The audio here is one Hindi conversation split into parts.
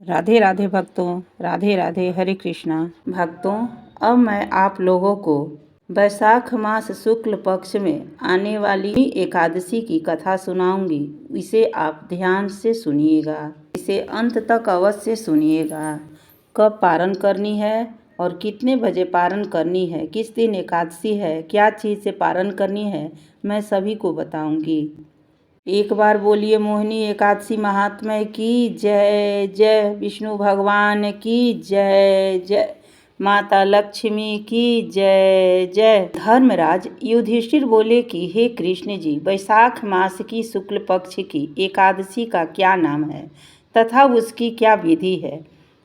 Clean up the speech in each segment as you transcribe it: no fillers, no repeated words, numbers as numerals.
राधे राधे भक्तों, राधे राधे, हरे कृष्णा। भक्तों, अब मैं आप लोगों को वैशाख मास शुक्ल पक्ष में आने वाली एकादशी की कथा सुनाऊंगी। इसे आप ध्यान से सुनिएगा, इसे अंत तक अवश्य सुनिएगा। कब पारण करनी है और कितने बजे पारण करनी है, किस दिन एकादशी है, क्या चीज़ से पारण करनी है, मैं सभी को बताऊंगी। एक बार बोलिए मोहिनी एकादशी महात्म्य की जय जय, विष्णु भगवान की जय जय, माता लक्ष्मी की जय जय। धर्मराज युधिष्ठिर बोले कि हे कृष्ण जी, वैशाख मास की शुक्ल पक्ष की एकादशी का क्या नाम है तथा उसकी क्या विधि है,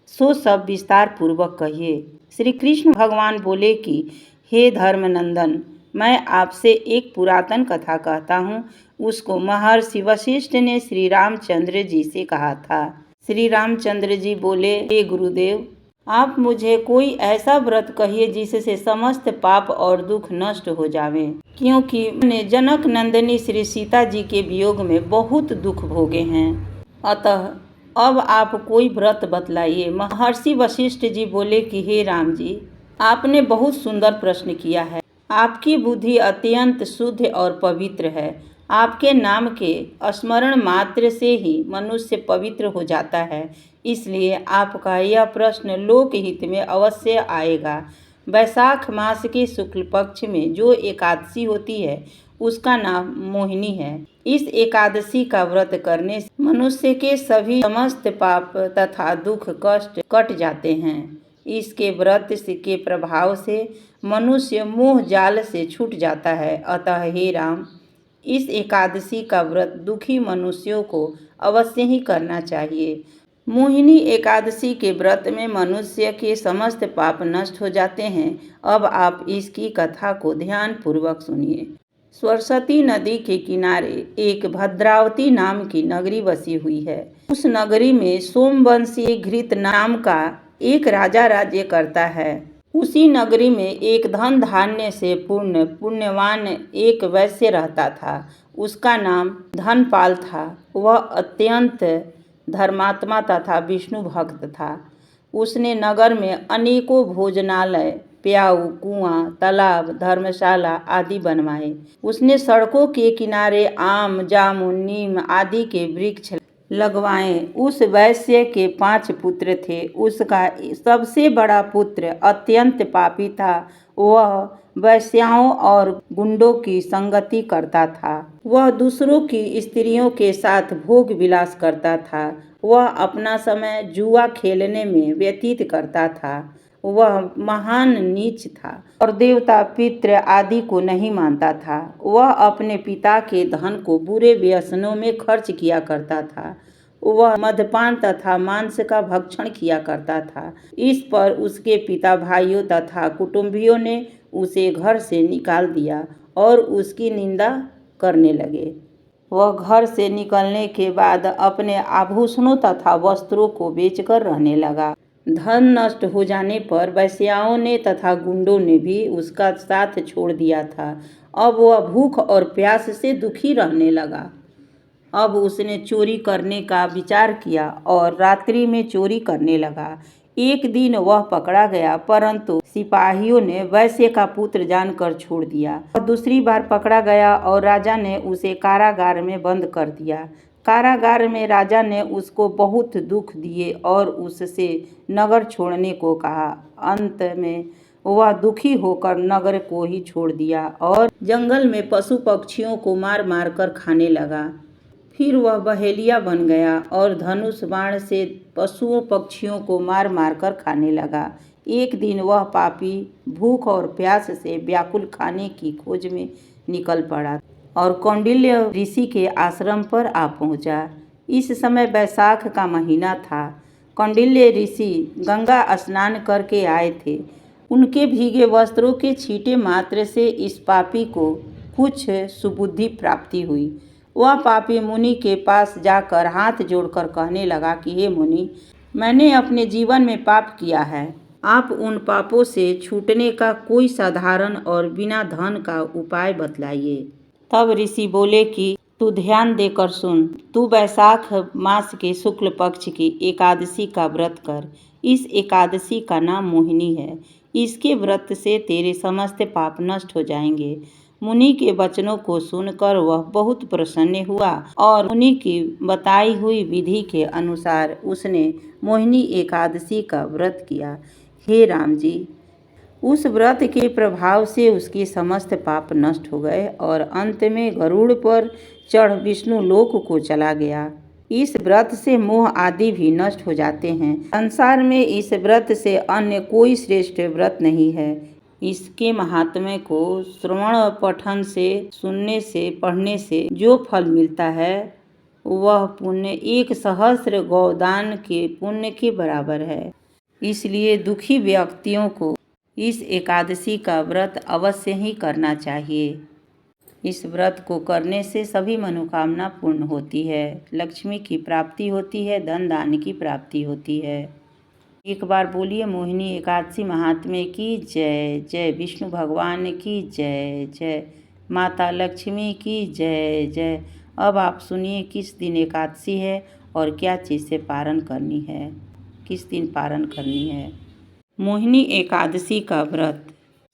सो सब विस्तार पूर्वक कहिए। श्री कृष्ण भगवान बोले कि हे धर्मनंदन, मैं आपसे एक पुरातन कथा कहता हूँ। उसको महर्षि वशिष्ठ ने श्री रामचंद्र जी से कहा था। श्री रामचंद्र जी बोले, हे गुरुदेव, आप मुझे कोई ऐसा व्रत कहिए जिससे समस्त पाप और दुख नष्ट हो जावे, क्योंकि मैंने जनक नंदिनी श्री सीता जी के वियोग में बहुत दुख भोगे हैं। अतः अब आप कोई व्रत बतलाइए। महर्षि वशिष्ठ जी बोले कि हे राम जी, आपने बहुत सुंदर प्रश्न किया है। आपकी बुद्धि अत्यंत शुद्ध और पवित्र है। आपके नाम के स्मरण मात्र से ही मनुष्य पवित्र हो जाता है, इसलिए आपका यह प्रश्न लोकहित में अवश्य आएगा। वैशाख मास के शुक्ल पक्ष में जो एकादशी होती है उसका नाम मोहिनी है। इस एकादशी का व्रत करने से मनुष्य के सभी समस्त पाप तथा दुख कष्ट कट जाते हैं। इसके व्रत के प्रभाव से मनुष्य मोह जाल से छूट जाता है। अतः हे राम, इस एकादशी का व्रत दुखी मनुष्यों को अवश्य ही करना चाहिए। मोहिनी एकादशी के व्रत में मनुष्य के समस्त पाप नष्ट हो जाते हैं। अब आप इसकी कथा को ध्यान पूर्वक सुनिए। सरस्वती नदी के किनारे एक भद्रावती नाम की नगरी बसी हुई है। उस नगरी में सोमवंशी घृत नाम का एक राजा राज्य करता है। उसी नगरी में एक धन धान्य से पूर्ण पुण्यवान एक वैश्य रहता था। उसका नाम धनपाल था। वह अत्यंत धर्मात्मा तथा विष्णु भक्त था। उसने नगर में अनेकों भोजनालय, प्याऊ, कुआं, तालाब, धर्मशाला आदि बनवाए। उसने सड़कों के किनारे आम, जामुन, नीम आदि के वृक्ष लगवाए। उस वैश्य के 5 पुत्र थे। उसका सबसे बड़ा पुत्र अत्यंत पापी था। वह वैश्याओं और गुंडों की संगति करता था। वह दूसरों की स्त्रियों के साथ भोग विलास करता था। वह अपना समय जुआ खेलने में व्यतीत करता था। वह महान नीच था और देवता पितृ आदि को नहीं मानता था। वह अपने पिता के धन को बुरे व्यसनों में खर्च किया करता था। वह मद्यपान तथा मांस का भक्षण किया करता था। इस पर उसके पिता, भाइयों तथा कुटुंबियों ने उसे घर से निकाल दिया और उसकी निंदा करने लगे। वह घर से निकलने के बाद अपने आभूषणों तथा वस्त्रों को बेचकर रहने लगा। धन नष्ट हो जाने पर वैश्याओं ने तथा गुंडों ने भी उसका साथ छोड़ दिया था। अब वह भूख और प्यास से दुखी रहने लगा। अब उसने चोरी करने का विचार किया और रात्रि में चोरी करने लगा। एक दिन वह पकड़ा गया, परंतु सिपाहियों ने वैश्य का पुत्र जानकर छोड़ दिया। वह दूसरी बार पकड़ा गया और राजा ने उसे कारागार में बंद कर दिया। कारागार में राजा ने उसको बहुत दुख दिए और उससे नगर छोड़ने को कहा। अंत में वह दुखी होकर नगर को ही छोड़ दिया और जंगल में पशु पक्षियों को मार मार कर खाने लगा। फिर वह बहेलिया बन गया और धनुष बाण से पशुओं पक्षियों को मार मार कर खाने लगा। एक दिन वह पापी भूख और प्यास से व्याकुल खाने की खोज में निकल पड़ा और कौंडिल्य ऋषि के आश्रम पर आ पहुंचा। इस समय वैशाख का महीना था। कौंडिल्य ऋषि गंगा स्नान करके आए थे। उनके भीगे वस्त्रों के छींटे मात्र से इस पापी को कुछ सुबुद्धि प्राप्ति हुई। वह पापी मुनि के पास जाकर हाथ जोड़कर कहने लगा कि हे मुनि, मैंने अपने जीवन में पाप किया है। आप उन पापों से छूटने का कोई साधारण और बिना धन का उपाय बतलाइए। तब ऋषि बोले कि तू ध्यान देकर सुन। तू वैशाख मास के शुक्ल पक्ष की एकादशी का व्रत कर। इस एकादशी का नाम मोहिनी है। इसके व्रत से तेरे समस्त पाप नष्ट हो जाएंगे। मुनि के वचनों को सुनकर वह बहुत प्रसन्न हुआ और मुनि की बताई हुई विधि के अनुसार उसने मोहिनी एकादशी का व्रत किया। हे राम जी, उस व्रत के प्रभाव से उसके समस्त पाप नष्ट हो गए और अंत में गरुड़ पर चढ़ विष्णु लोक को चला गया। इस व्रत से मोह आदि भी नष्ट हो जाते हैं। संसार में इस व्रत से अन्य कोई श्रेष्ठ व्रत नहीं है। इसके महात्म्य को श्रवण पठन से, सुनने से, पढ़ने से जो फल मिलता है वह पुण्य 1,000 गौदान के पुण्य के बराबर है। इसलिए दुखी व्यक्तियों को इस एकादशी का व्रत अवश्य ही करना चाहिए। इस व्रत को करने से सभी मनोकामना पूर्ण होती है, लक्ष्मी की प्राप्ति होती है, धन धान्य की प्राप्ति होती है। एक बार बोलिए मोहिनी एकादशी महात्म्य की जय जय, विष्णु भगवान की जय जय, माता लक्ष्मी की जय जय। अब आप सुनिए किस दिन एकादशी है और क्या चीज़ से पारण करनी है, किस दिन पारण करनी है। मोहिनी एकादशी का व्रत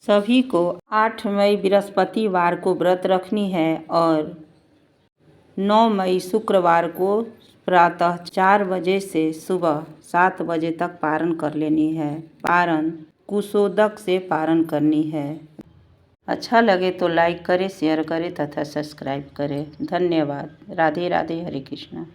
सभी को 8 मई बृहस्पतिवार को व्रत रखनी है और 9 मई शुक्रवार को प्रातः 4 बजे से सुबह 7 बजे तक पारण कर लेनी है। पारण कुशोदक से पारण करनी है। अच्छा लगे तो लाइक करें, शेयर करें तथा सब्सक्राइब करें। धन्यवाद। राधे राधे, हरे कृष्णा।